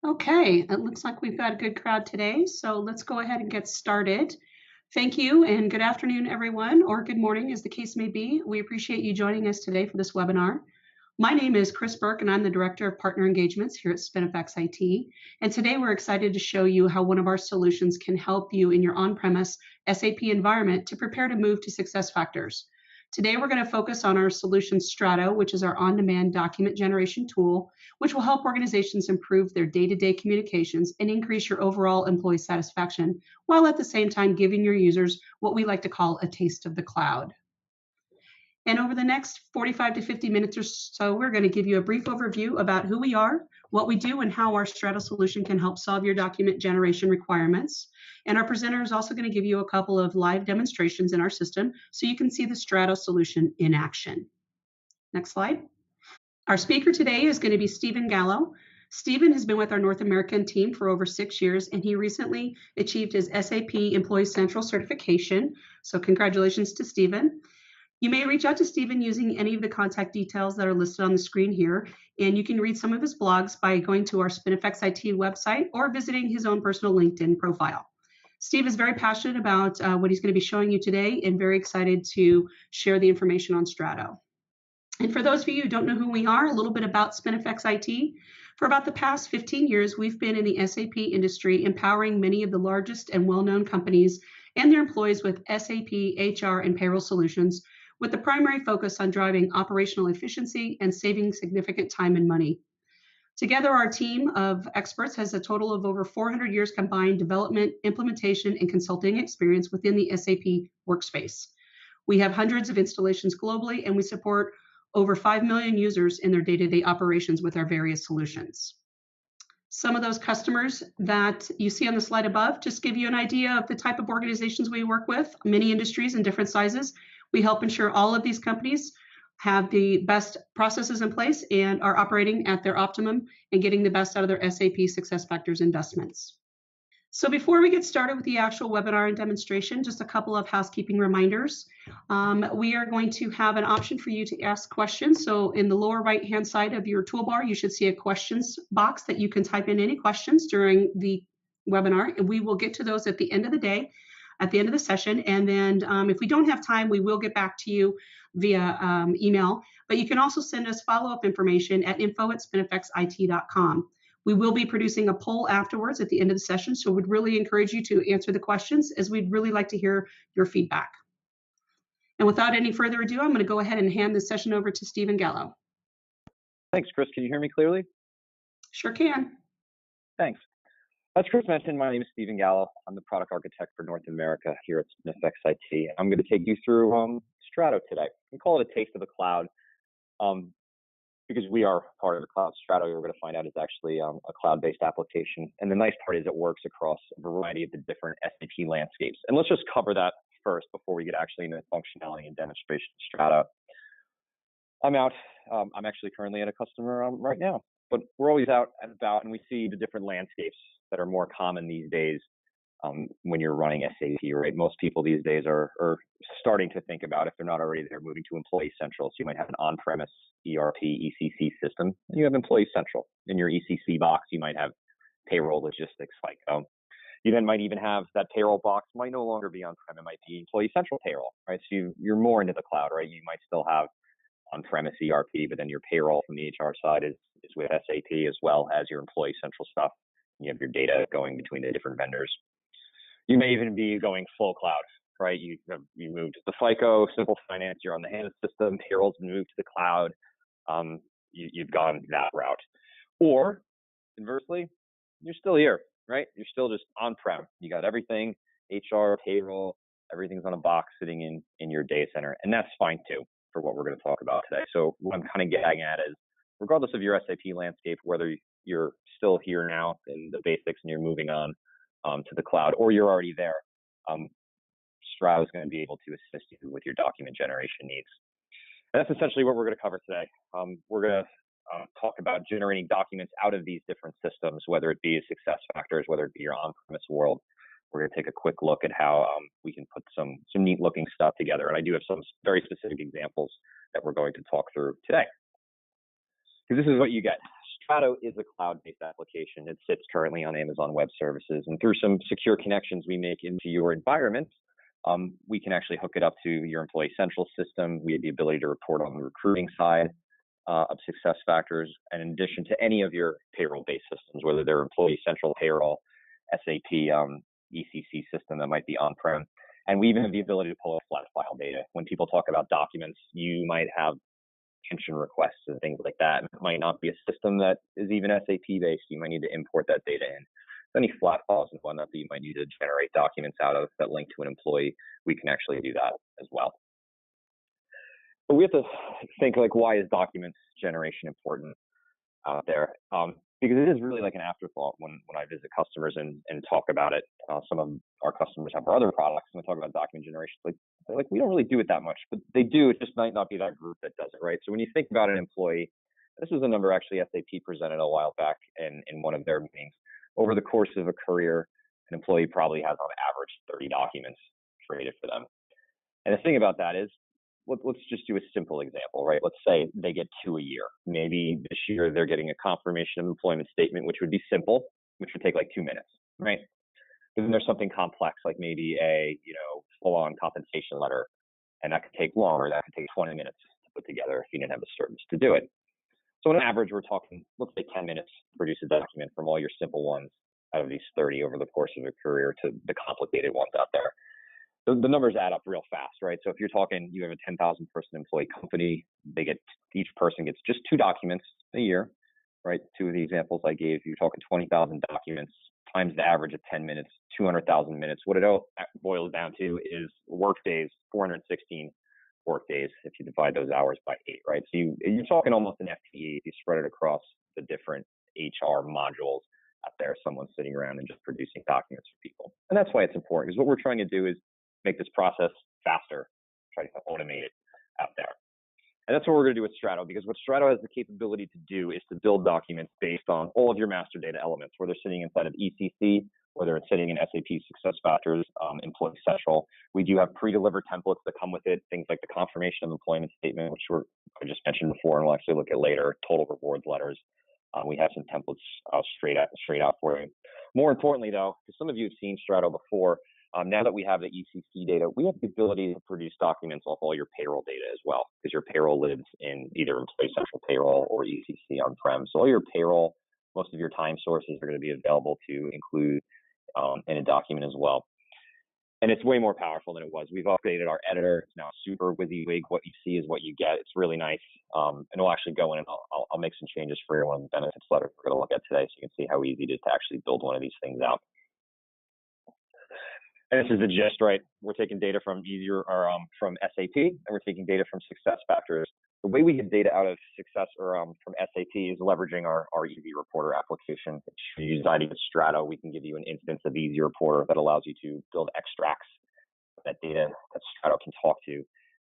Okay, it looks like we've got a good crowd today, so let's go ahead and get started. Thank you and good afternoon, everyone, or good morning, as the case may be. We appreciate you joining us today for this webinar. My name is Chris Burke, and I'm the Director of Partner Engagements here at SpinifexIT. And today we're excited to show you how one of our solutions can help you in your on-premise SAP environment to prepare to move to SuccessFactors. Today, we're going to focus on our solution Strato, which is our on-demand document generation tool, which will help organizations improve their day-to-day communications and increase your overall employee satisfaction, while at the same time giving your users what we like to call a taste of the cloud. And over the next 45 to 50 minutes or so, we're going to give you a brief overview about who we are, what we do, and how our Strato solution can help solve your document generation requirements. And our presenter is also going to give you a couple of live demonstrations in our system so you can see the Strato solution in action. Next slide. Our speaker today is going to be Stephen Gallo. Stephen has been with our North American team for over 6 years, and he recently achieved his SAP Employee Central certification. So congratulations to Stephen. You may reach out to Stephen using any of the contact details that are listed on the screen here, and you can read some of his blogs by going to our SpinifexIT website or visiting his own personal LinkedIn profile. Steve is very passionate about what he's going to be showing you today and very excited to share the information on Strato. And for those of you who don't know who we are, a little bit about SpinifexIT. For about the past 15 years, we've been in the SAP industry, empowering many of the largest and well-known companies and their employees with SAP, HR, and payroll solutions, with the primary focus on driving operational efficiency and saving significant time and money. Together, our team of experts has a total of over 400 years combined development, implementation, and consulting experience within the SAP workspace. We have hundreds of installations globally, and we support over 5 million users in their day-to-day operations with our various solutions. Some of those customers that you see on the slide above just give you an idea of the type of organizations we work with, many industries and different sizes. We help ensure all of these companies have the best processes in place and are operating at their optimum and getting the best out of their SAP SuccessFactors investments. So before we get started with the actual webinar and demonstration, just a couple of housekeeping reminders. We are going to have an option for you to ask questions. So in the lower right-hand side of your toolbar, you should see a questions box that you can type in any questions during the webinar, and we will get to those at the end of the day, at the end of the session. And then if we don't have time, we will get back to you via email, but you can also send us follow-up information at info@spinifexit.com. We will be producing a poll afterwards at the end of the session, so we'd really encourage you to answer the questions, as we'd really like to hear your feedback. And without any further ado, I'm going to go ahead and hand this session over to Stephen Gallo. Thanks, Chris. Can you hear me clearly? Sure can. Thanks. As Chris mentioned, my name is Stephen Gallo. I'm the product architect for North America here at SpinifexIT. I'm going to take you through Strato today. We call it a taste of the cloud because we are part of the cloud. Strato, you're going to find out, is actually a cloud-based application. And the nice part is it works across a variety of the different SAP landscapes. And let's just cover that first before we get actually into the functionality and demonstration of Strato. I'm actually currently at a customer right now, but we're always out and about, and we see the different landscapes that are more common these days when you're running SAP, right? Most people these days are starting to think about, if they're not already there, moving to Employee Central. So you might have an on-premise ERP, ECC system, and you have Employee Central. In your ECC box, you might have payroll, logistics, FICO. You then might even have that payroll box might no longer be on-prem. It might be Employee Central payroll, right? So you're more into the cloud, right? You might still have on-premise ERP, but then your payroll from the HR side is with SAP, as well as your Employee Central stuff. You have your data going between the different vendors. You may even be going full cloud, right? You moved to the FICO, Simple Finance, you're on the HANA system, payroll's been moved to the cloud. You've gone that route. Or conversely, you're still here, right? You're still just on-prem. You got everything, HR, payroll, everything's on a box sitting in your data center. And that's fine too, for what we're going to talk about today. So what I'm kind of getting at is, regardless of your SAP landscape, whether you're still here now in the basics and you're moving on to the cloud, or you're already there, Strato is going to be able to assist you with your document generation needs. And that's essentially what we're going to cover today. We're going to talk about generating documents out of these different systems, whether it be SuccessFactors, whether it be your on-premise world. We're going to take a quick look at how we can put some neat looking stuff together. And I do have some very specific examples that we're going to talk through today. Because this is what you get. Strato is a cloud-based application. It sits currently on Amazon Web Services, and through some secure connections we make into your environment, we can actually hook it up to your Employee Central system. We have the ability to report on the recruiting side of SuccessFactors, and in addition to any of your payroll-based systems, whether they're Employee Central, Payroll, SAP ECC system that might be on-prem. And we even have the ability to pull out flat file data. When people talk about documents, you might have pension requests and things like that. It might not be a system that is even SAP based. You might need to import that data in. So any flat files and whatnot that you might need to generate documents out of that link to an employee, we can actually do that as well. But we have to think, like, why is documents generation important out there? Because it is really like an afterthought when I visit customers and talk about it. Some of our customers have our other products and we talk about document generation. They're like, we don't really do it that much, but they do. It just might not be that group that does it, right? So when you think about an employee, this is a number actually SAP presented a while back in one of their meetings. Over the course of a career, an employee probably has on average 30 documents created for them. And the thing about that is, let's just do a simple example, right? Let's say they get 2 a year. Maybe this year they're getting a confirmation of employment statement, which would be simple, which would take like 2 minutes, right? But then there's something complex, like maybe a full-on compensation letter, and that could take longer. That could take 20 minutes to put together if you didn't have a service to do it. So on average, we're talking, let's say 10 minutes to produce a document from all your simple ones out of these 30 over the course of a career to the complicated ones out there. The numbers add up real fast, right? So if you're talking, you have a 10,000 person employee company, each person gets just 2 documents a year, right? 2 of the examples I gave, you're talking 20,000 documents times the average of 10 minutes, 200,000 minutes. What it all boils down to is work days, 416 work days if you divide those hours by 8, right? So you're talking almost an FTE if you spread it across the different HR modules out there, someone sitting around and just producing documents for people. And that's why it's important, because what we're trying to do is make this process faster, try to automate it out there. And that's what we're going to do with Strato, because what Strato has the capability to do is to build documents based on all of your master data elements, whether they're sitting inside of ECC, whether it's sitting in SAP SuccessFactors, Employee Central. We do have pre-delivered templates that come with it, things like the confirmation of employment statement, which I just mentioned before, and we'll actually look at later, total rewards letters. We have some templates straight out for you. More importantly, though, because some of you have seen Strato before, now that we have the ECC data, we have the ability to produce documents off all your payroll data as well, because your payroll lives in either Employee Central Payroll or ECC on-prem. So all your payroll, most of your time sources are going to be available to include in a document as well. And it's way more powerful than it was. We've upgraded our editor. It's now super WYSIWYG. What you see is what you get. It's really nice. And we'll actually go in and I'll make some changes for you on the benefits letter we're going to look at today, so you can see how easy it is to actually build one of these things out. And this is the gist, right? We're taking data from from SAP, and we're taking data from SuccessFactors. The way we get data out of from SAP is leveraging our Easy Reporter application. If you use IDEA Strato, we can give you an instance of Easy Reporter that allows you to build extracts of that data that Strato can talk to,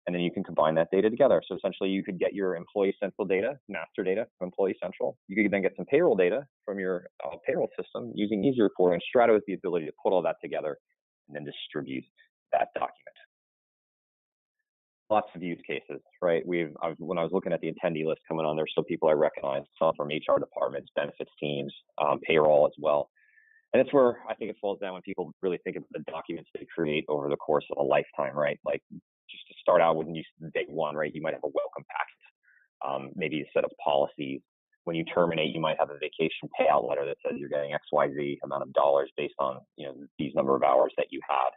and then you can combine that data together. So essentially, you could get your Employee Central data, master data from Employee Central. You could then get some payroll data from your payroll system using Easy Reporter, and Strato has the ability to put all that together and then distribute that document. Lots of use cases, right? When I was looking at the attendee list coming on, there's some people I recognize, some from HR departments, benefits teams, payroll as well. And it's where I think it falls down when people really think of the documents they create over the course of a lifetime, right? Like just to start out with day one, right? You might have a welcome packet, maybe a set of policies. When you terminate, you might have a vacation payout letter that says you're getting XYZ amount of dollars based on these number of hours that you had.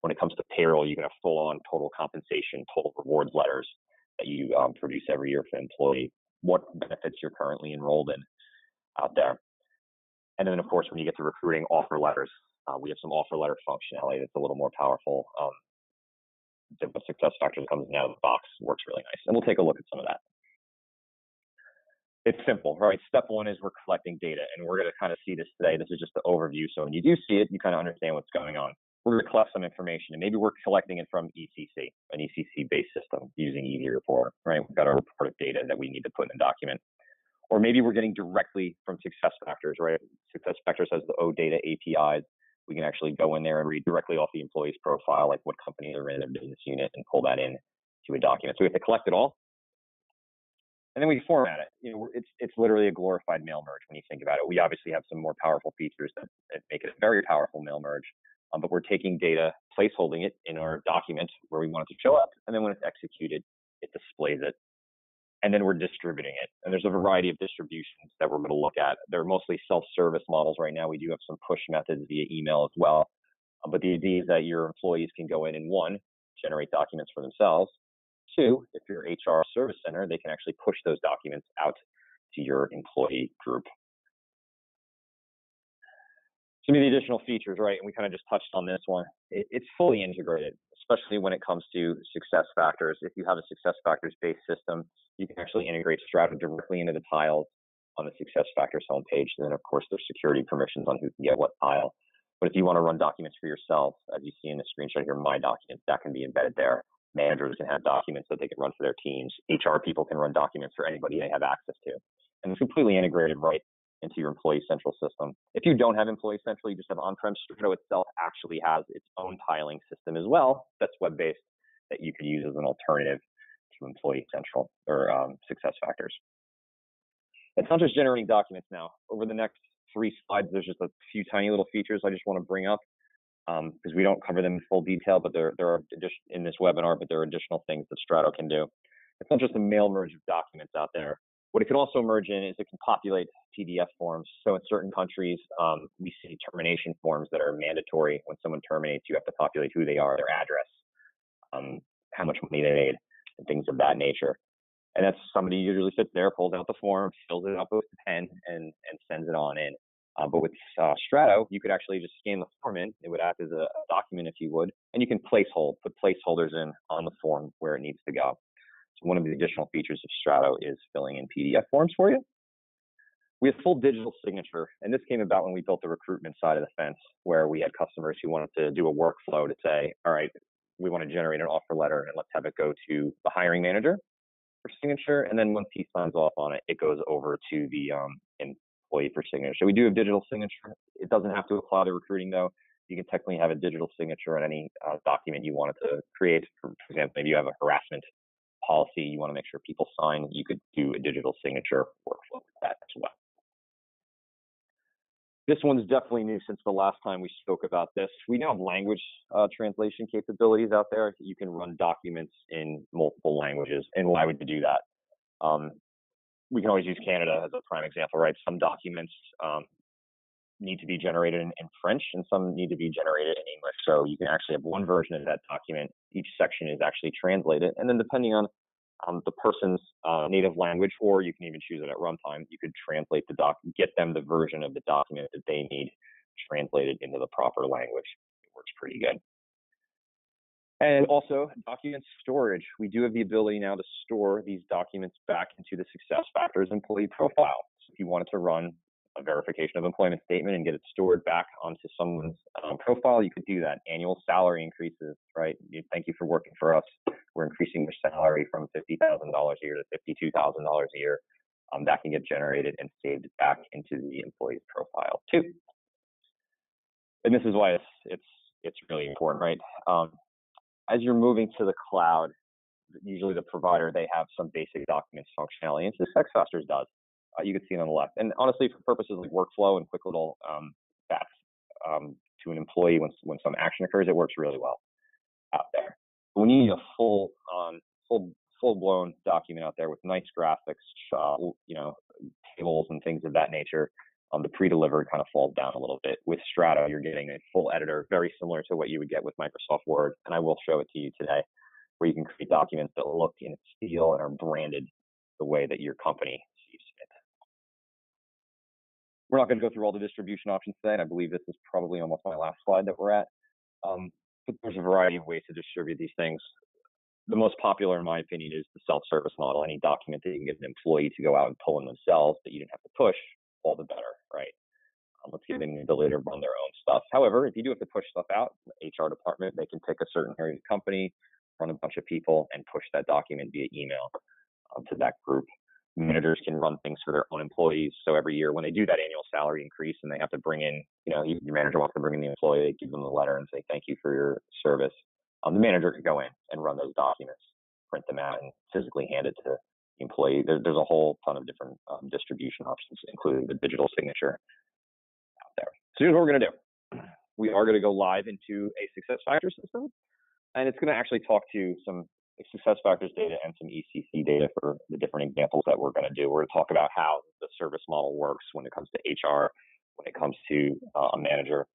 When it comes to payroll, you can have full-on total compensation, total rewards letters that you produce every year for an employee, what benefits you're currently enrolled in out there. And then, of course, when you get to recruiting, offer letters, we have some offer letter functionality that's a little more powerful. The SuccessFactors comes out of the box, works really nice. And we'll take a look at some of that. It's simple, right? Step one is we're collecting data, and we're going to kind of see this today. This is just the overview. So when you do see it, you kind of understand what's going on. We're going to collect some information, and maybe we're collecting it from ECC, an ECC-based system using Easy Reporter, right? We've got our report of data that we need to put in a document. Or maybe we're getting directly from SuccessFactors, right? SuccessFactors has the OData APIs. We can actually go in there and read directly off the employee's profile, like what company they're in, their business unit, and pull that in to a document. So we have to collect it all. And then we format it. It's literally a glorified mail merge when you think about it. We obviously have some more powerful features that make it a very powerful mail merge, but we're taking data, placeholding it in our document where we want it to show up, and then when it's executed, it displays it, and then we're distributing it. And there's a variety of distributions that we're going to look at. They're mostly self-service models right now. We do have some push methods via email as well, but the idea is that your employees can go in and, one, generate documents for themselves. Two, if you're HR service center, they can actually push those documents out to your employee group. Some of the additional features, right? And we kind of just touched on this one. It's fully integrated, especially when it comes to SuccessFactors. If you have a SuccessFactors-based system, you can actually integrate Strato directly into the tiles on the SuccessFactors homepage. And then, of course, there's security permissions on who can get what tile. But if you want to run documents for yourself, as you see in the screenshot here, My Documents, that can be embedded there. Managers can have documents that they can run for their teams. HR people can run documents for anybody they have access to. And it's completely integrated right into your Employee Central system. If you don't have Employee Central, you just have on-prem. Strato itself actually has its own tiling system as well that's web-based that you could use as an alternative to Employee Central or SuccessFactors. It's not just generating documents now. Over the next 3 slides, there's just a few tiny little features I just want to bring up because we don't cover them in full detail, but there are in this webinar, but there are additional things that Strato can do. It's not just a mail merge of documents out there. What it can also merge in is it can populate PDF forms. So in certain countries, we see termination forms that are mandatory. When someone terminates, you have to populate who they are, their address, how much money they made, and things of that nature. And that's somebody usually sits there, pulls out the form, fills it up with a pen, and sends it on in. But with Strato, you could actually just scan the form in. It would act as a document if you would, and you can put placeholders in on the form where it needs to go. So one of the additional features of Strato is filling in PDF forms for you. We have full digital signature, and this came about when we built the recruitment side of the fence, where we had customers who wanted to do a workflow to say, all right, we want to generate an offer letter, and let's have it go to the hiring manager for signature, and then once he signs off on it, it goes over to the employee for signature. So we do have digital signature. It doesn't have to apply to recruiting, though. You can technically have a digital signature on any document you wanted to create. For example, maybe you have a harassment policy you want to make sure people sign, you could do a digital signature workflow with that as well. This one's definitely new since the last time we spoke about this. We now have language translation capabilities out there. You can run documents in multiple languages. And why would you do that? We can always use Canada as a prime example, right? Some documents need to be generated in French and some need to be generated in English. So you can actually have one version of that document. Each section is actually translated. And then depending on the person's native language, or you can even choose it at runtime, you could translate the get them the version of the document that they need translated into the proper language. It works pretty good. And also document storage. We do have the ability now to store these documents back into the SuccessFactors employee profile. So if you wanted to run a verification of employment statement and get it stored back onto someone's profile, you could do that. Annual salary increases, right? Thank you for working for us. We're increasing your salary from $50,000 a year to $52,000 a year. That can get generated and saved back into the employee's profile too. And this is why it's really important, right? As you're moving to the cloud, usually the provider, they have some basic documents functionality, and SuccessFactors does. You can see it on the left. And honestly, for purposes like workflow and quick little bats to an employee when some action occurs, it works really well out there. But when you need a full-blown document out there with nice graphics, tables and things of that nature, the pre-delivered kind of falls down a little bit. With Strato, you're getting a full editor, very similar to what you would get with Microsoft Word, and I will show it to you today, where you can create documents that look and feel and are branded the way that your company sees it. We're not going to go through all the distribution options today, and I believe this is probably almost my last slide that we're at. But there's a variety of ways to distribute these things. The most popular, in my opinion, is the self-service model. Any document that you can get an employee to go out and pull in themselves that you didn't have to push, all the better, right? Let's give them the ability to run their own stuff. However, if you do have to push stuff out, the HR department, they can pick a certain area of the company, run a bunch of people, and push that document via email to that group. Managers can run things for their own employees. So every year when they do that annual salary increase and they have to bring in, your manager wants to bring in the employee, they give them the letter and say, thank you for your service. The manager could go in and run those documents, print them out, and physically hand it to the employee. There's a whole ton of different distribution options, including the digital signature out there. So here's what we're going to do. We are going to go live into a SuccessFactors system, and it's going to actually talk to some SuccessFactors data and some ECC data for the different examples that we're going to do. We're going to talk about how the service model works when it comes to HR, when it comes to a manager.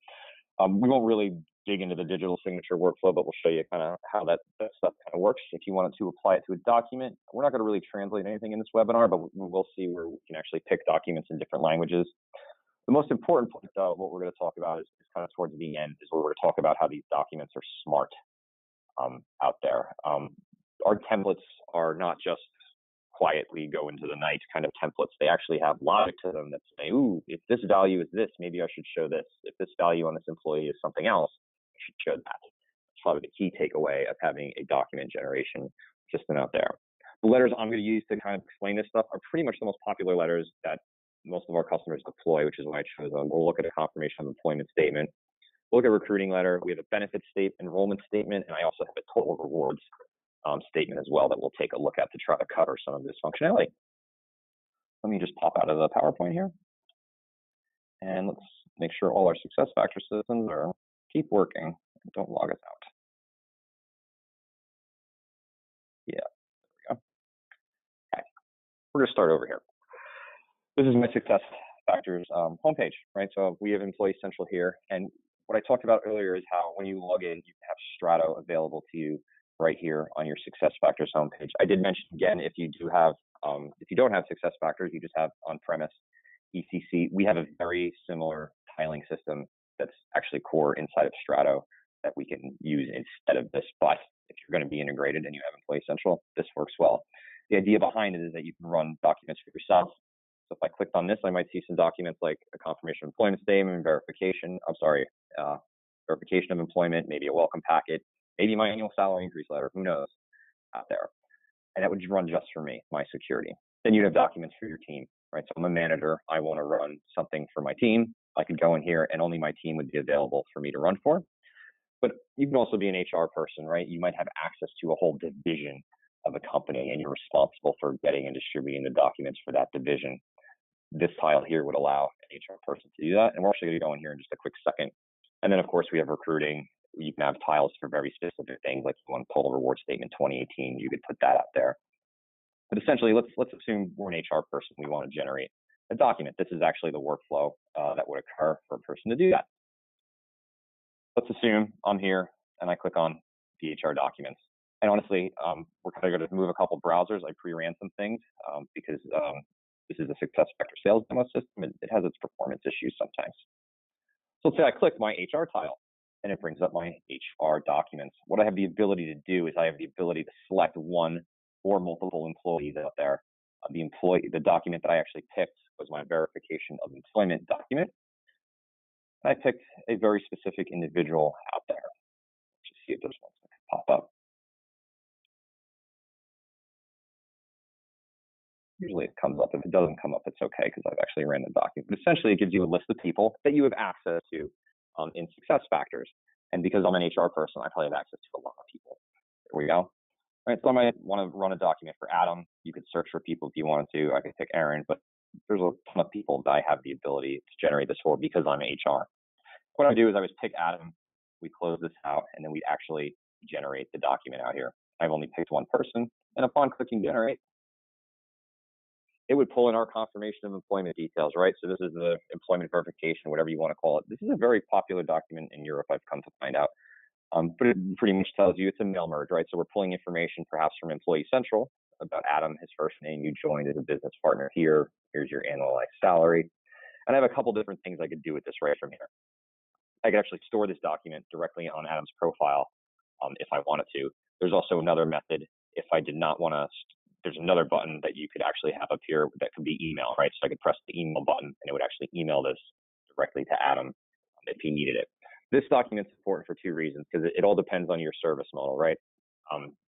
We won't really dig into the digital signature workflow, but we'll show you kind of how that stuff kind of works. If you wanted to apply it to a document, we're not going to really translate anything in this webinar, but we will see where we can actually pick documents in different languages. The most important point, though, what we're going to talk about is kind of towards the end, is where we're going to talk about how these documents are smart out there. Our templates are not just quietly go into the night kind of templates. They actually have logic to them that say, ooh, if this value is this, maybe I should show this. If this value on this employee is something else, I should show that. That's probably the key takeaway of having a document generation system out there. The letters I'm going to use to kind of explain this stuff are pretty much the most popular letters that most of our customers deploy, which is why I chose them. We'll look at a confirmation of employment statement. We'll look at a recruiting letter. We have a benefit statement, enrollment statement, and I also have a total rewards statement as well that we'll take a look at to try to cover some of this functionality. Let me just pop out of the PowerPoint here. And let's make sure all our SuccessFactors systems keep working and don't log us out. Yeah, there we go. Okay, we're going to start over here. This is my SuccessFactors homepage, right? So we have Employee Central here. And what I talked about earlier is how when you log in, you have Strato available to you right here on your SuccessFactors homepage. I did mention again, if you don't have SuccessFactors, you just have On-Premise ECC. We have a very similar tiling system that's actually core inside of Strato that we can use instead of this. But if you're going to be integrated and you have Employee Central, this works well. The idea behind it is that you can run documents for yourself. So if I clicked on this, I might see some documents like a confirmation of employment statement, verification of employment, maybe a welcome packet, maybe my annual salary increase letter, who knows, out there. And that would run just for me, my security. Then you'd have documents for your team, right? So I'm a manager, I want to run something for my team. I could go in here and only my team would be available for me to run for. But you can also be an HR person, right? You might have access to a whole division of a company and you're responsible for getting and distributing the documents for that division. This tile here would allow an HR person to do that. And we're actually going to go in here in just a quick second. And then of course we have recruiting. You can have tiles for very specific things, like you want total reward statement 2018, you could put that out there. But essentially, let's assume we're an HR person. We want to generate a document. This is actually the workflow that would occur for a person to do that. Let's assume I'm here and I click on the HR documents. And honestly, we're kind of going to move a couple browsers. I pre-ran some things because this is a SuccessFactors sales demo system. It has its performance issues sometimes. So let's say I click my HR tile. And it brings up my HR documents. What I have the ability to do is I have the ability to select one or multiple employees out there. The document that I actually picked was my verification of employment document. I picked a very specific individual out there. Let's just see if this one's going to pop up. Usually it comes up. If it doesn't come up, it's okay because I've actually ran the document. But essentially, it gives you a list of people that you have access to in SuccessFactors. And because I'm an HR person, I probably have access to a lot of people. There we go. All right, so I might want to run a document for Adam. You could search for people if you wanted to. I could pick Aaron, but there's a ton of people that I have the ability to generate this for because I'm HR. What I do is I would pick Adam, we close this out, and then we actually generate the document out here. I've only picked one person, and upon clicking generate, it would pull in our confirmation of employment details, right? So this is the employment verification, whatever you want to call it. This is a very popular document in Europe, I've come to find out. But it pretty much tells you it's a mail merge, right? So we're pulling information perhaps from Employee Central about Adam, his first name, you joined as a business partner here, here's your annualized salary. And I have a couple different things I could do with this right from here. I could actually store this document directly on Adam's profile if I wanted to. There's also another method if I did not want to. There's another button that you could actually have up here that could be email, right? So I could press the email button and it would actually email this directly to Adam if he needed it. This document's important for two reasons, because it all depends on your service model, right?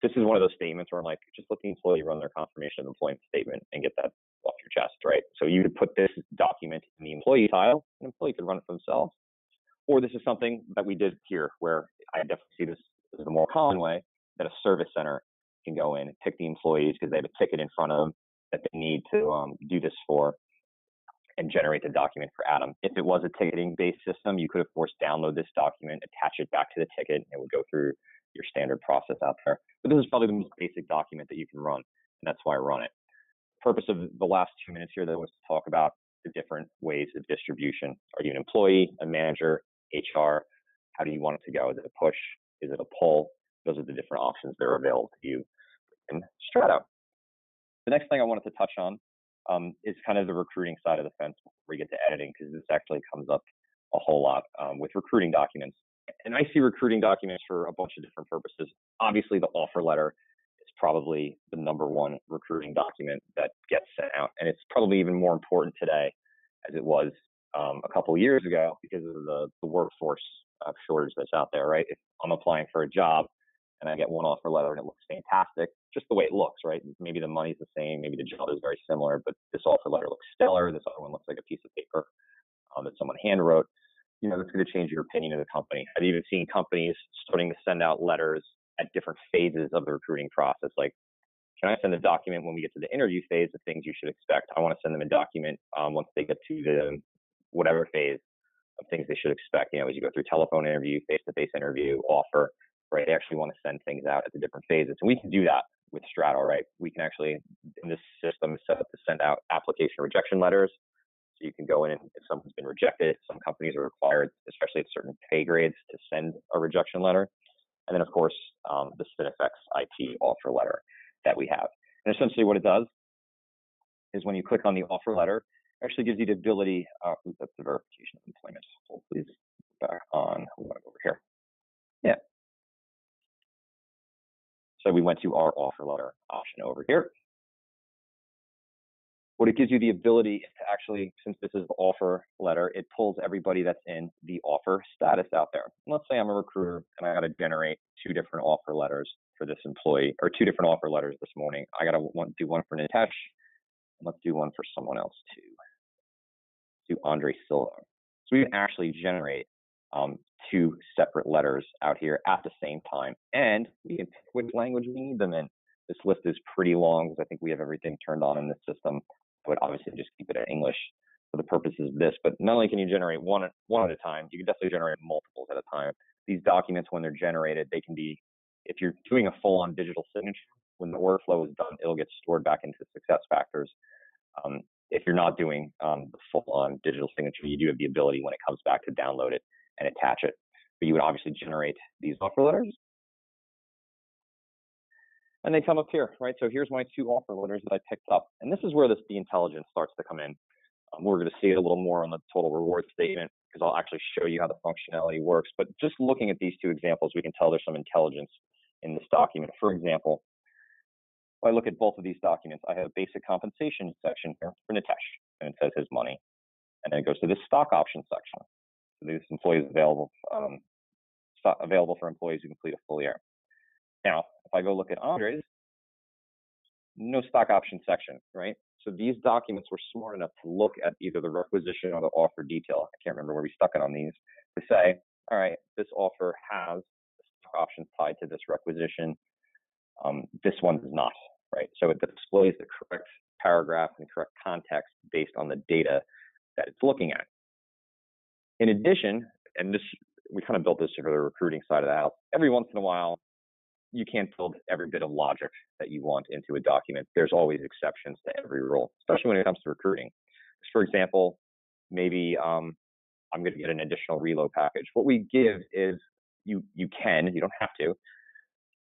This is one of those statements where I'm like, just let the employee run their confirmation of employment statement and get that off your chest, right? So you could put this document in the employee tile, an employee could run it for themselves. Or this is something that we did here where I definitely see this as the more common way that a service center can go in and pick the employees because they have a ticket in front of them. that they need to do this for and generate the document for Adam. If it was a ticketing-based system, you could, of course, download this document, attach it back to the ticket, and it would go through your standard process out there. But this is probably the most basic document that you can run, and that's why I run it. The purpose of the last 2 minutes here, though, was to talk about the different ways of distribution. Are you an employee, a manager, HR? How do you want it to go? Is it a push? Is it a pull? Those are the different options that are available to you in Strato. The next thing I wanted to touch on is kind of the recruiting side of the fence before we get to editing, because this actually comes up a whole lot with recruiting documents. And I see recruiting documents for a bunch of different purposes. Obviously, the offer letter is probably the #1 recruiting document that gets sent out. And it's probably even more important today as it was a couple of years ago because of the workforce shortage that's out there, right? If I'm applying for a job and I get one offer letter and it looks fantastic, just the way it looks, right? Maybe the money's the same, maybe the job is very similar, but this offer letter looks stellar. This other one looks like a piece of paper that someone hand wrote. You know, that's going to change your opinion of the company. I've even seen companies starting to send out letters at different phases of the recruiting process. Like, can I send a document when we get to the interview phase of things you should expect? I want to send them a document once they get to the whatever phase of things they should expect. You know, as you go through telephone interview, face-to-face interview, offer, right? They actually want to send things out at the different phases. And we can do that with Strato, right? We can actually, in this system, set up to send out application rejection letters. So you can go in and if someone's been rejected, some companies are required, especially at certain pay grades, to send a rejection letter. And then, of course, the SpinifexIT offer letter that we have. And essentially what it does is when you click on the offer letter, it actually gives you the ability, that's the verification of employment. Hold please back on, we want to go over here. Yeah. So we went to our offer letter option over here. What it gives you the ability to actually, since this is the offer letter, it pulls everybody that's in the offer status out there. And let's say I'm a recruiter and I got to generate 2 different offer letters for this employee, or 2 different offer letters this morning. I got to do one for Nitesh, and let's do one for someone else too. Do Andre Silva. So we can actually generate 2 separate letters out here at the same time, and we can pick which language we need them in. This list is pretty long because I think we have everything turned on in this system. I would obviously just keep it in English for the purposes of this, but not only can you generate one at a time, you can definitely generate multiples at a time. These documents, when they're generated, they can be, if you're doing a full-on digital signature, when the workflow is done, it'll get stored back into SuccessFactors. If you're not doing the full-on digital signature, you do have the ability when it comes back to download it and attach it. But you would obviously generate these offer letters. And they come up here, right? So here's my 2 offer letters that I picked up. And this is where the intelligence starts to come in. We're going to see it a little more on the total reward statement because I'll actually show you how the functionality works. But just looking at these 2 examples, we can tell there's some intelligence in this document. For example, if I look at both of these documents, I have a basic compensation section here for Nitesh, and it says his money. And then it goes to this stock option section. So this employee is available for employees who complete a full year. Now, if I go look at Andre's, no stock option section, right? So these documents were smart enough to look at either the requisition or the offer detail. I can't remember where we stuck it on these, to say, all right, this offer has stock options tied to this requisition. This one does not, right? So it displays the correct paragraph and correct context based on the data that it's looking at. In addition, and this, we kind of built this for the recruiting side of the house, every once in a while, you can't build every bit of logic that you want into a document. There's always exceptions to every rule, especially when it comes to recruiting. For example, maybe I'm going to get an additional reload package. What we give is you don't have to,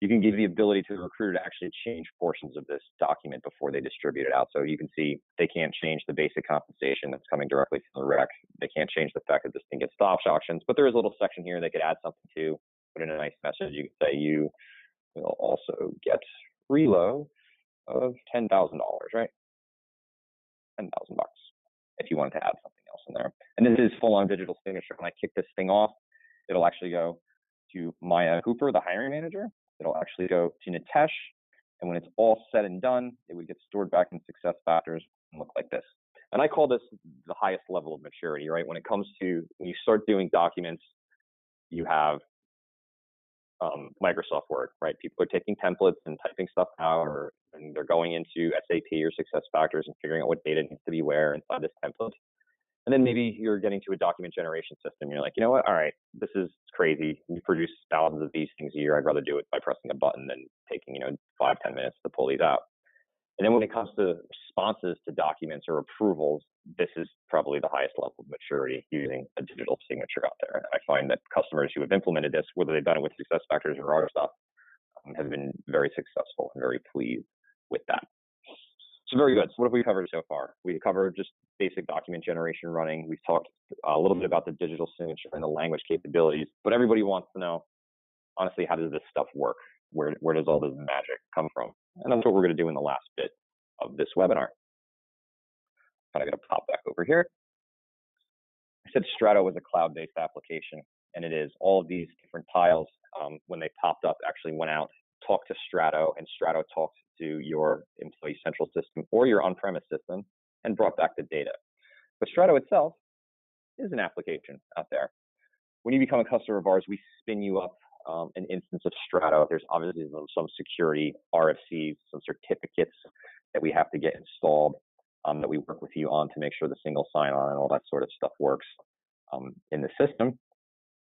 you can give the ability to the recruiter to actually change portions of this document before they distribute it out. So you can see they can't change the basic compensation that's coming directly from the rec. They can't change the fact that this thing gets stock options, but there is a little section here they could add something to, put in a nice message. You could say you will also get reload of $10,000, right? $10,000 if you wanted to add something else in there. And this is full-on digital signature. When I kick this thing off, it'll actually go to Maya Hooper, the hiring manager. It'll actually go to Nitesh. And when it's all said and done, it would get stored back in SuccessFactors and look like this. And I call this the highest level of maturity, right? When it comes to, when you start doing documents, you have Microsoft Word, right? People are taking templates and typing stuff out, and they're going into SAP or SuccessFactors and figuring out what data needs to be where inside this template. And then maybe you're getting to a document generation system. You're like, you know what? All right, this is crazy. We produce thousands of these things a year. I'd rather do it by pressing a button than taking, 5-10 minutes to pull these out. And then when it comes to responses to documents or approvals, this is probably the highest level of maturity using a digital signature out there. And I find that customers who have implemented this, whether they've done it with SuccessFactors or other stuff, have been very successful and very pleased with that. So very good. So what have we covered so far? We've covered just basic document generation running. We've talked a little bit about the digital signature and the language capabilities, but everybody wants to know, honestly, how does this stuff work? Where does all this magic come from? And that's what we're going to do in the last bit of this webinar. Kind of going to pop back over here. I said Strato was a cloud-based application, and it is. All of these different tiles, when they popped up, actually went out, talked to Strato, and Strato talked to your Employee Central system or your on-premise system and brought back the data. But Strato itself is an application out there. When you become a customer of ours, we spin you up an instance of Strato. There's obviously some security RFCs, some certificates that we have to get installed that we work with you on to make sure the single sign-on and all that sort of stuff works in the system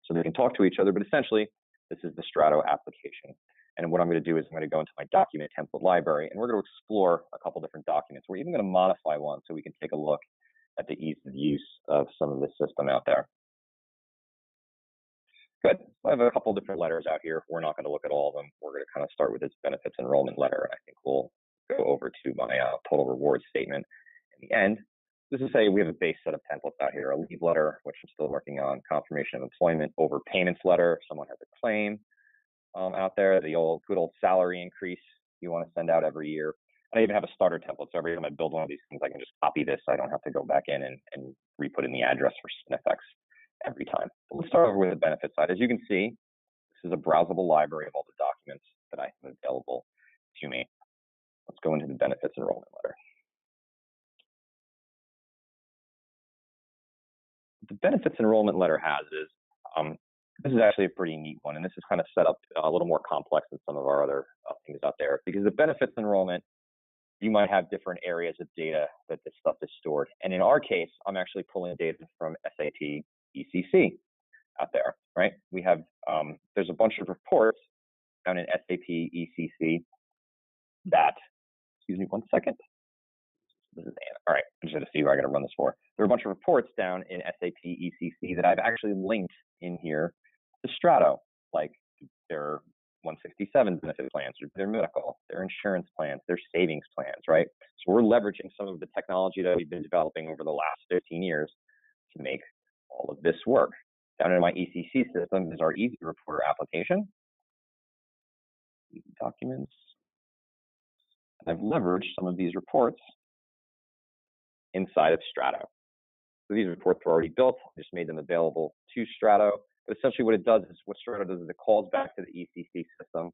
so they can talk to each other. But essentially, this is the Strato application. And what I'm going to do is I'm going to go into my document template library, and we're going to explore a couple different documents. We're even going to modify one so we can take a look at the ease of use of some of the system out there. Good. So I have a couple different letters out here. We're not going to look at all of them. We're going to kind of start with this benefits enrollment letter, and I think we'll go over to my total reward statement in the end. This is say we have a base set of templates out here, a leave letter, which I'm still working on, confirmation of employment, overpayments letter, someone has a claim out there, the good old salary increase you want to send out every year. I even have a starter template, so every time I build one of these things, I can just copy this. I don't have to go back in and re-put in the address for SpinifeX every time. But let's start over with the benefit side. As you can see, this is a browsable library of all the documents that I have available to me. Let's go into the benefits enrollment letter. What the benefits enrollment letter has is, this is actually a pretty neat one, and this is kind of set up a little more complex than some of our other things out there, because the benefits enrollment, you might have different areas of data that this stuff is stored. And in our case, I'm actually pulling data from SAP ECC out there, right? We have, there's a bunch of reports down in SAP ECC that, excuse me one second. This is Anna. All right, I'm just going to see where I got to run this for. There are a bunch of reports down in SAP ECC that I've actually linked in here to Strato, like their 167 benefit plans, their medical, their insurance plans, their savings plans, right? So we're leveraging some of the technology that we've been developing over the last 15 years to make all of this work. Down in my ECC system is our Easy Reporter application. Easy Documents. And I've leveraged some of these reports inside of Strato. So these reports were already built, I just made them available to Strato. But essentially what it does is, what Strato does is it calls back to the ECC system,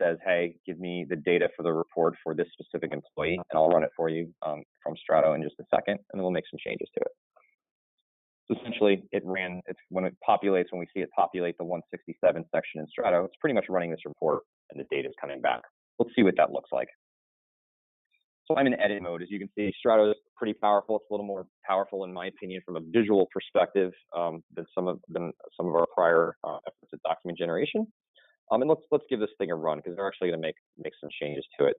says, hey, give me the data for the report for this specific employee, and I'll run it for you from Strato in just a second, and then we'll make some changes to it. So essentially when it populates, when we see it populate the 167 section in Strato, it's pretty much running this report and the data is coming back. Let's see what that looks like. So I'm in edit mode. As you can see, Strato is pretty powerful. It's a little more powerful, in my opinion, from a visual perspective than some of our prior efforts at document generation. And let's give this thing a run, because they're actually going to make some changes to it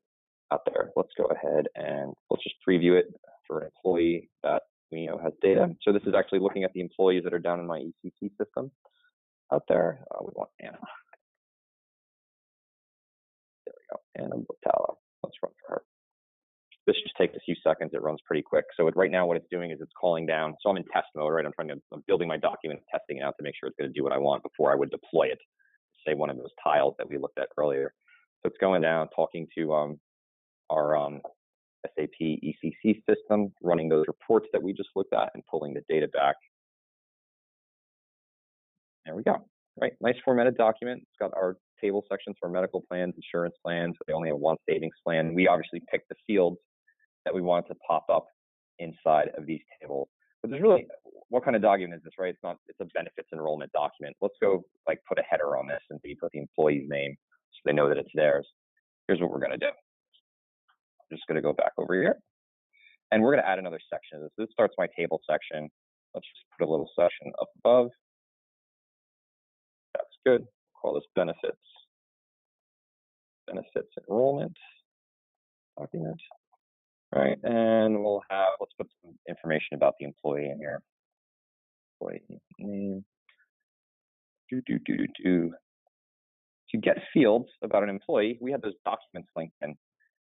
out there. Let's go ahead and let's just preview it for an employee that we know has data. So this is actually looking at the employees that are down in my ECC system out there. We want Anna. There we go. Anna Botala. Let's run for her. This just takes a few seconds. It runs pretty quick. So right now what it's doing is it's calling down. So I'm in test mode, right? I'm building my document, testing it out to make sure it's going to do what I want before I would deploy it. Say one of those tiles that we looked at earlier. So it's going down, talking to our SAP ECC system, running those reports that we just looked at and pulling the data back. There we go. Right, nice formatted document. It's got our table sections for medical plans, insurance plans. They only have one savings plan. We obviously picked the fields that we wanted to pop up inside of these tables. But there's really, what kind of document is this, right? It's a benefits enrollment document. Let's go like put a header on this and you put the employee's name so they know that it's theirs. Here's what we're going to do. I'm just going to go back over here and we're going to add another section of this. This starts my table section. Let's just put a little section up above. That's good. Call this benefits enrollment document. All right, and let's put some information about the employee in here. Employee name. To get fields about an employee, we have those documents linked in.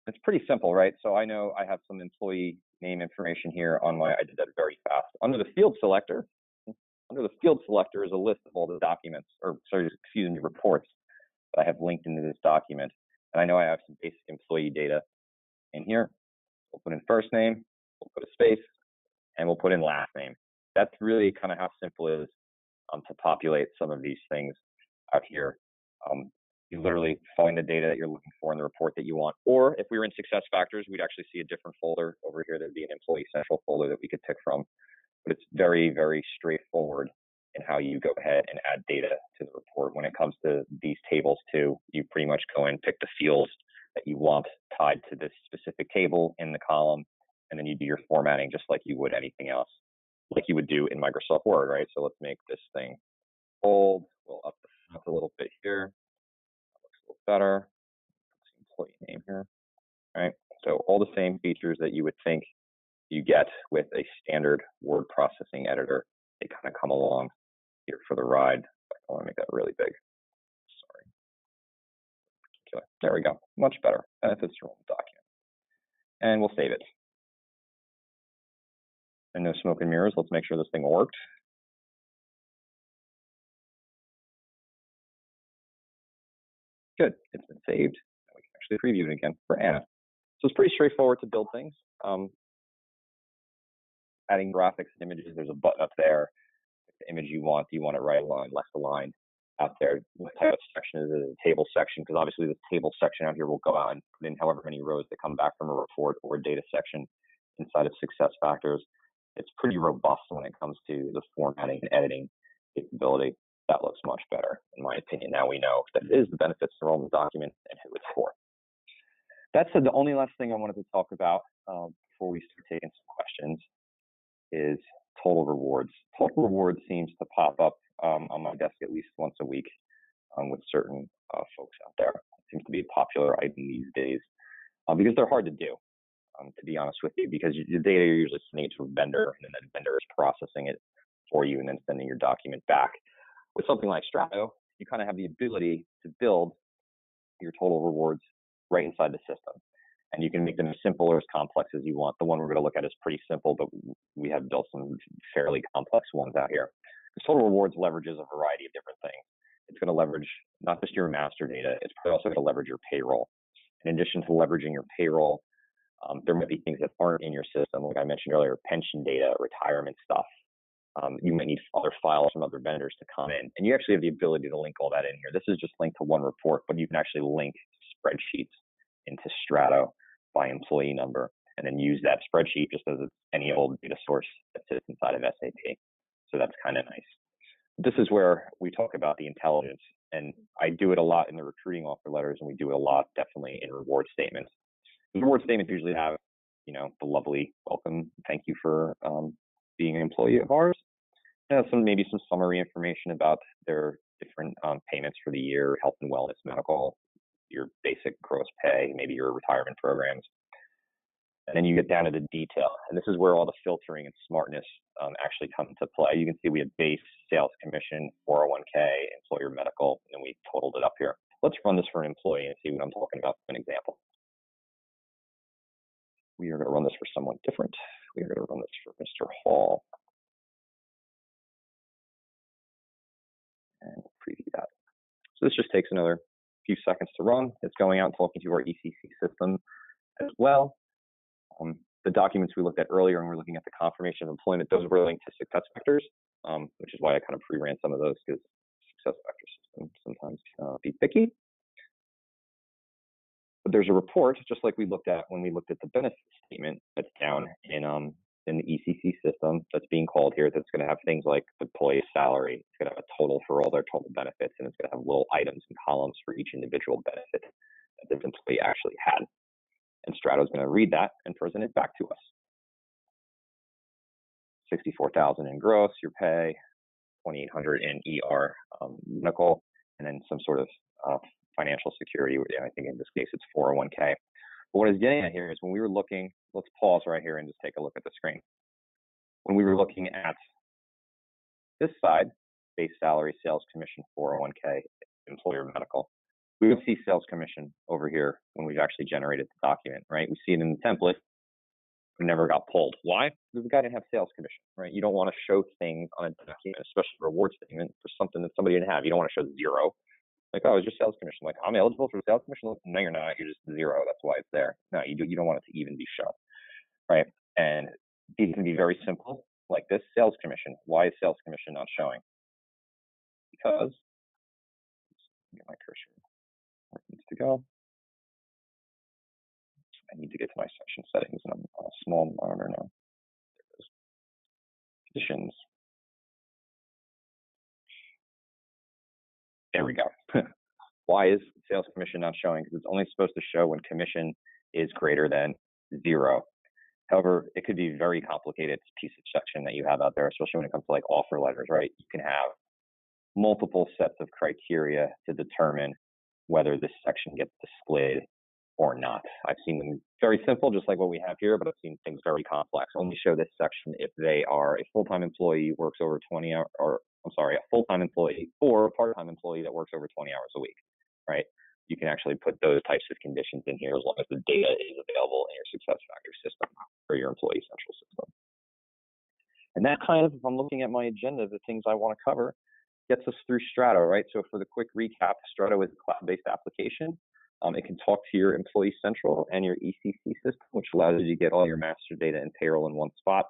It's pretty simple, right? So I know I have some employee name information here on I did that very fast. Under the field selector is a list of all the documents, reports that I have linked into this document. And I know I have some basic employee data in here. We'll put in first name, we'll put a space, and we'll put in last name. That's really kind of how simple it is to populate some of these things out here. You literally find the data that you're looking for in the report that you want. Or if we were in SuccessFactors, we'd actually see a different folder over here. There'd be an employee central folder that we could pick from. But it's very, very straightforward in how you go ahead and add data to the report. When it comes to these tables too, you pretty much go and pick the fields that you want tied to this specific table in the column, and then you do your formatting just like you would anything else, like you would do in Microsoft Word, right? So let's make this thing bold. We'll up the font a little bit here. That looks a little better. Employee name here, right? So all the same features that you would think you get with a standard word processing editor, they kind of come along here for the ride. I want to make that really big. Sorry. Okay, there we go. Much better. Benefits enrollment document. And we'll save it. And no smoke and mirrors. Let's make sure this thing worked. Good. It's been saved. Now we can actually preview it again for Anna. So it's pretty straightforward to build things. Adding graphics and images, there's a button up there. The image you want it right aligned, left aligned out there. What type of section is it? A table section, because obviously the table section out here will go out and put in however many rows that come back from a report or a data section inside of SuccessFactors. It's pretty robust when it comes to the formatting and editing capability. That looks much better, in my opinion. Now we know that it is the benefits enrollment document and who it's for. That's the only last thing I wanted to talk about before we start taking some questions is total rewards. Total rewards seems to pop up on my desk at least once a week with certain folks out there. It seems to be a popular item these days because they're hard to do, to be honest with you, because the data you're usually sending it to a vendor, and then that vendor is processing it for you and then sending your document back. With something like Strato, you kind of have the ability to build your total rewards right inside the system. And you can make them as simple or as complex as you want. The one we're going to look at is pretty simple, but we have built some fairly complex ones out here. Because total rewards leverages a variety of different things. It's going to leverage not just your master data, it's probably also going to leverage your payroll. In addition to leveraging your payroll, there might be things that aren't in your system, like I mentioned earlier, pension data, retirement stuff. You might need other files from other vendors to come in, and you actually have the ability to link all that in here. This is just linked to one report, but you can actually link spreadsheets into Strato by employee number, and then use that spreadsheet just as any old data source that sits inside of SAP. So that's kind of nice. This is where we talk about the intelligence, and I do it a lot in the recruiting offer letters, and we do it a lot definitely in reward statements. The reward statements usually have, the lovely welcome, thank you for being an employee of ours. Maybe some summary information about their different payments for the year, health and wellness, medical, your basic gross pay, maybe your retirement programs. And then you get down to the detail. And this is where all the filtering and smartness actually come into play. You can see we have base, sales commission, 401k, employer medical, and we totaled it up here. Let's run this for an employee and see what I'm talking about for an example. We are going to run this for someone different. We are going to run this for Mr. Hall. And preview that. So this just takes another few seconds to run. It's going out and talking to our ECC system as well. The documents we looked at earlier, and we're looking at the confirmation of employment, those were linked to SuccessFactors, which is why I kind of pre-ran some of those, because SuccessFactors systems sometimes be picky. But there's a report, just like we looked at when we looked at the benefit statement, that's down in in the ECC system that's being called here that's going to have things like the employee salary. It's going to have a total for all their total benefits, and it's going to have little items and columns for each individual benefit that this employee actually had. And Strato is going to read that and present it back to us. 64,000 in gross, your pay, 2,800 in ER medical, and then some sort of financial security. I think in this case it's 401k. But what I was getting at here is when we were looking, let's pause right here and just take a look at the screen. When we were looking at this side, base salary, sales commission, 401k, employer medical, we would see sales commission over here when we've actually generated the document, right? We see it in the template. It never got pulled. Why? Because the guy didn't have sales commission, right? You don't want to show things on a document, especially a reward statement for something that somebody didn't have. You don't want to show zero. Like, oh, it's just sales commission. Like, I'm eligible for sales commission. No, you're not. You're just zero. That's why it's there. No, you don't want it to even be shown, right? And these can be very simple, like this sales commission. Why is sales commission not showing? Because, get my cursor where it needs to go. I need to get to my section settings, and I'm on a small monitor now. There it is. Conditions. There we go. Why is sales commission not showing? Because it's only supposed to show when commission is greater than zero. However, it could be very complicated piece of section that you have out there, especially when it comes to like offer letters, right? You can have multiple sets of criteria to determine whether this section gets displayed or not. I've seen them very simple, just like what we have here, but I've seen things very complex. Only show this section if they are a full-time employee, works over 20 hours, or I'm sorry, a full-time employee or a part-time employee that works over 20 hours a week, right? You can actually put those types of conditions in here as long as the data is available in your SuccessFactors system or your Employee Central system. And that kind of, if I'm looking at my agenda, the things I want to cover, gets us through Strato, right? So for the quick recap, Strato is a cloud-based application. It can talk to your Employee Central and your ECC system, which allows you to get all your master data and payroll in one spot.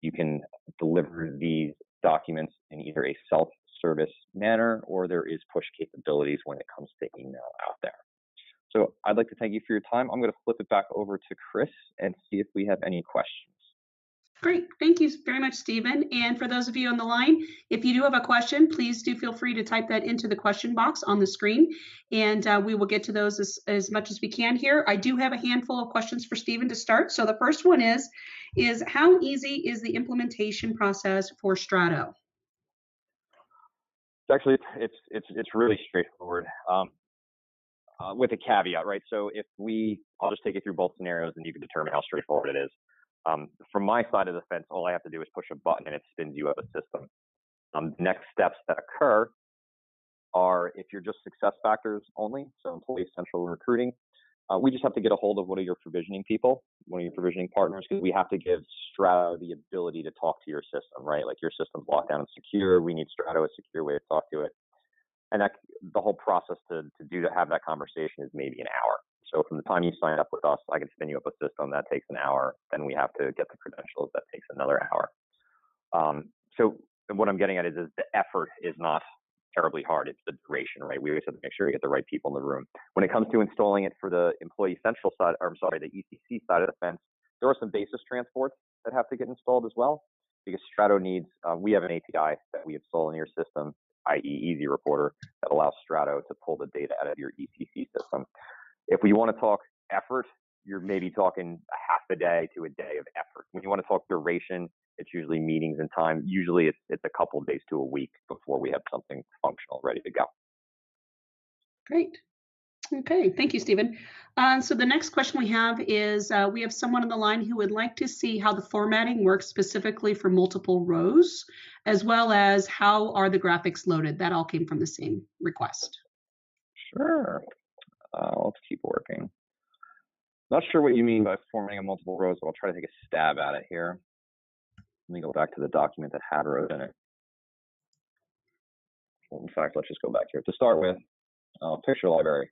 You can deliver these documents in either a self-service manner or there is push capabilities when it comes to email out there. So I'd like to thank you for your time. I'm going to flip it back over to Chris and see if we have any questions. Great. Thank you very much, Stephen. And for those of you on the line, if you do have a question, please do feel free to type that into the question box on the screen, and we will get to those as much as we can here. I do have a handful of questions for Stephen to start. So the first one is how easy is the implementation process for Strato? Actually, it's really straightforward. With a caveat, right? So I'll just take you through both scenarios and you can determine how straightforward it is. From my side of the fence, all I have to do is push a button and it spins you up a system. Next steps that occur are if you're just SuccessFactors only, so Employee Central Recruiting, we just have to get a hold of one of your provisioning people, one of your provisioning partners, because we have to give Strato the ability to talk to your system, right? Like your system's locked down and secure. We need Strato a secure way to talk to it. And that the whole process to have that conversation is maybe an hour. So from the time you sign up with us, I can spin you up a system that takes an hour. Then we have to get the credentials. That takes another hour. So what I'm getting at is the effort is not terribly hard. It's the duration, right? We always have to make sure you get the right people in the room. When it comes to installing it for the Employee Central side, or I'm sorry, the ECC side of the fence, there are some basis transports that have to get installed as well, because Strato needs, we have an API that we install in your system, i.e. Easy Reporter, that allows Strato to pull the data out of your ECC system. If we want to talk effort, you're maybe talking a half a day to a day of effort. When you want to talk duration, it's usually meetings and time. Usually it's a couple of days to a week before we have something functional ready to go. Great. Okay, thank you, Stephen. So the next question we have is, we have someone on the line who would like to see how the formatting works specifically for multiple rows, as well as how are the graphics loaded. That all came from the same request. Sure. Let's keep working. Not sure what you mean by formatting on multiple rows, but I'll try to take a stab at it here. Let me go back to the document that had rows in it. Well, in fact, let's just go back here. To start with, picture library.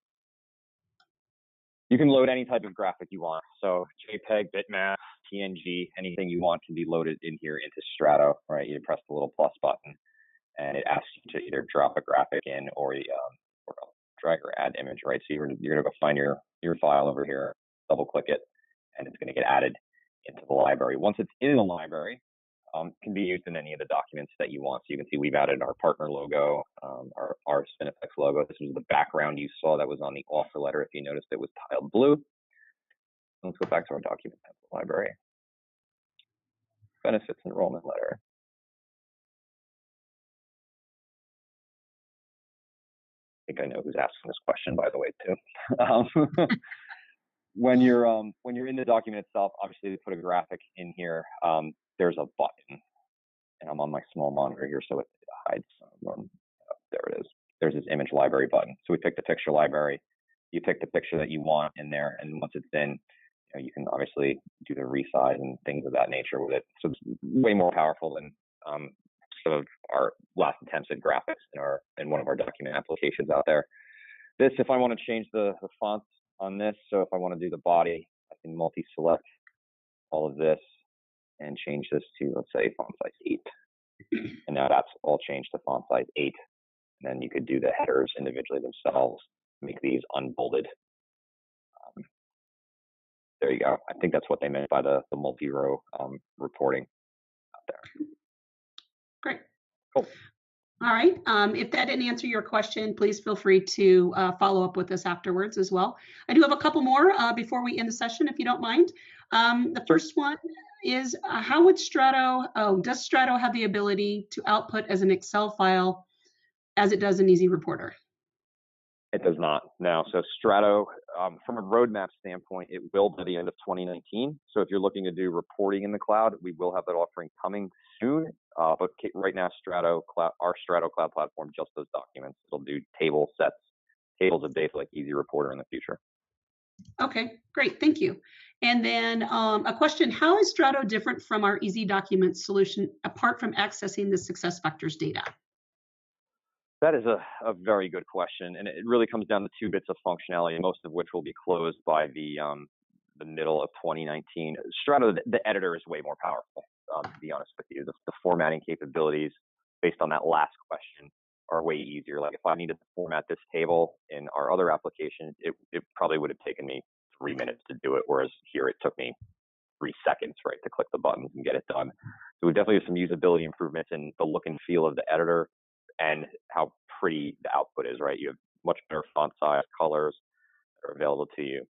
You can load any type of graphic you want. So JPEG, bitmap, PNG, anything you want can be loaded in here into Strato, right? You press the little plus button and it asks you to either drop a graphic in or drag or add image, right? So you're gonna go find your file over here, double click it, and it's gonna get added into the library. Once it's in the library, it can be used in any of the documents that you want. So you can see we've added our partner logo, our SpinifeX logo. This was the background you saw that was on the offer letter. If you noticed, it was tiled blue. Let's go back to our document template library. Benefits enrollment letter. I think I know who's asking this question, by the way, too. When you're in the document itself, obviously they put a graphic in here. There's a button, and I'm on my small monitor here, so it hides. There it is. There's this image library button. So we pick the picture library. You pick the picture that you want in there, and once it's in, you can obviously do the resize and things of that nature with it. So it's way more powerful than some of our last attempts at graphics in one of our document applications out there. This, if I want to change the fonts on this, so if I want to do the body, I can multi-select all of this and change this to, let's say, font size 8. And now that's all changed to font size 8. And then you could do the headers individually themselves, make these unbolded. There you go. I think that's what they meant by the multi-row reporting out there. Great. Cool. All right. If that didn't answer your question, please feel free to follow up with us afterwards as well. I do have a couple more before we end the session, if you don't mind. The first one is how would does Strato have the ability to output as an Excel file as it does in Easy Reporter? It does not now. So Strato, from a roadmap standpoint, it will by the end of 2019. So if you're looking to do reporting in the cloud, we will have that offering coming soon. But right now, our Strato Cloud platform just does documents. It'll do tables of data like Easy Reporter in the future. Okay, great, thank you. And then a question: how is Strato different from our Easy Documents solution apart from accessing the SuccessFactors data? That is a very good question, and it really comes down to 2 bits of functionality, most of which will be closed by the middle of 2019. Strato, the editor is way more powerful, to be honest with you. The formatting capabilities, based on that last question, are way easier. Like if I needed to format this table in our other application, it probably would have taken me 3 minutes to do it, whereas here it took me 3 seconds, right, to click the buttons and get it done. So we definitely have some usability improvements in the look and feel of the editor, and how pretty the output is, right? You have much better font size, colors that are available to you.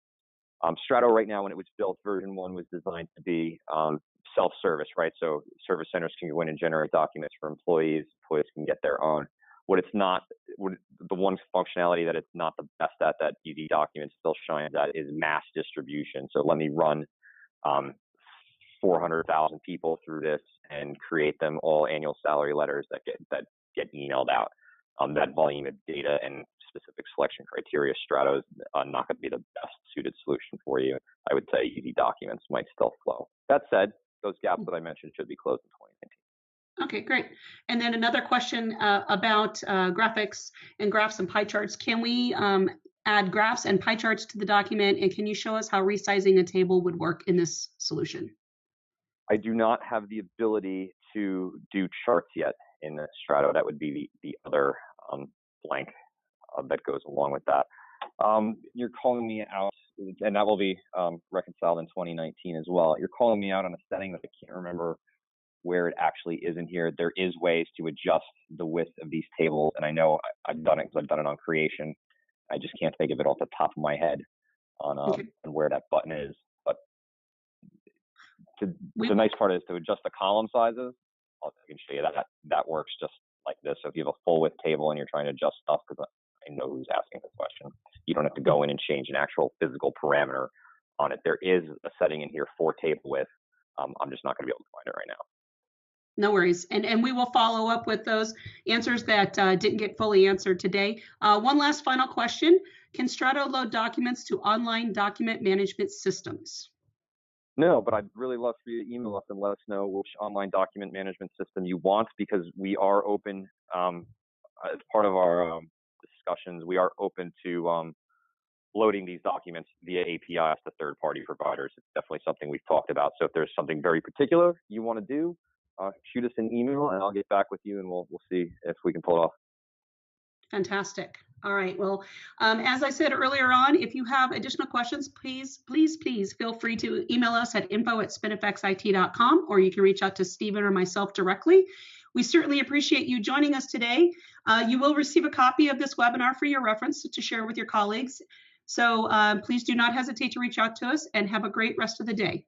Strato right now, when it was built, version 1 was designed to be self-service, right? So service centers can go in and generate documents for employees. Employees can get their own. The one functionality that it's not the best at that Easy Documents still shines at is mass distribution. So let me run 400,000 people through this and create them all annual salary letters that get emailed out. That volume of data and specific selection criteria, Strato is not going to be the best suited solution for you. I would say Easy Documents might still flow. That said, those gaps that I mentioned should be closed in 2019. Okay, great. And then another question about graphics and graphs and pie charts. Can we add graphs and pie charts to the document? And can you show us how resizing a table would work in this solution? I do not have the ability to do charts yet in the Strato. That would be the other blank that goes along with that. You're calling me out, and that will be reconciled in 2019 as well. You're calling me out on a setting that I can't remember where it actually is in here. There is ways to adjust the width of these tables, and I know I've done it because I've done it on creation. I just can't think of it off the top of my head on where that button is. But the nice part is to adjust the column sizes. I can show you that works just like this. So if you have a full width table and you're trying to adjust stuff, because I know who's asking this question, you don't have to go in and change an actual physical parameter on it. There is a setting in here for table width. I'm just not going to be able to find it right now. No worries. And we will follow up with those answers that didn't get fully answered today. One last final question. Can Strato load documents to online document management systems? No, but I'd really love for you to email us and let us know which online document management system you want, because we are open, as part of our discussions, we are open to loading these documents via APIs to third-party providers. It's definitely something we've talked about. So if there's something very particular you want to do, shoot us an email and I'll get back with you and we'll see if we can pull it off. Fantastic. All right. Well, as I said earlier on, if you have additional questions, please feel free to email us at info@spinifexit.com, or you can reach out to Stephen or myself directly. We certainly appreciate you joining us today. You will receive a copy of this webinar for your reference to share with your colleagues. So please do not hesitate to reach out to us, and have a great rest of the day.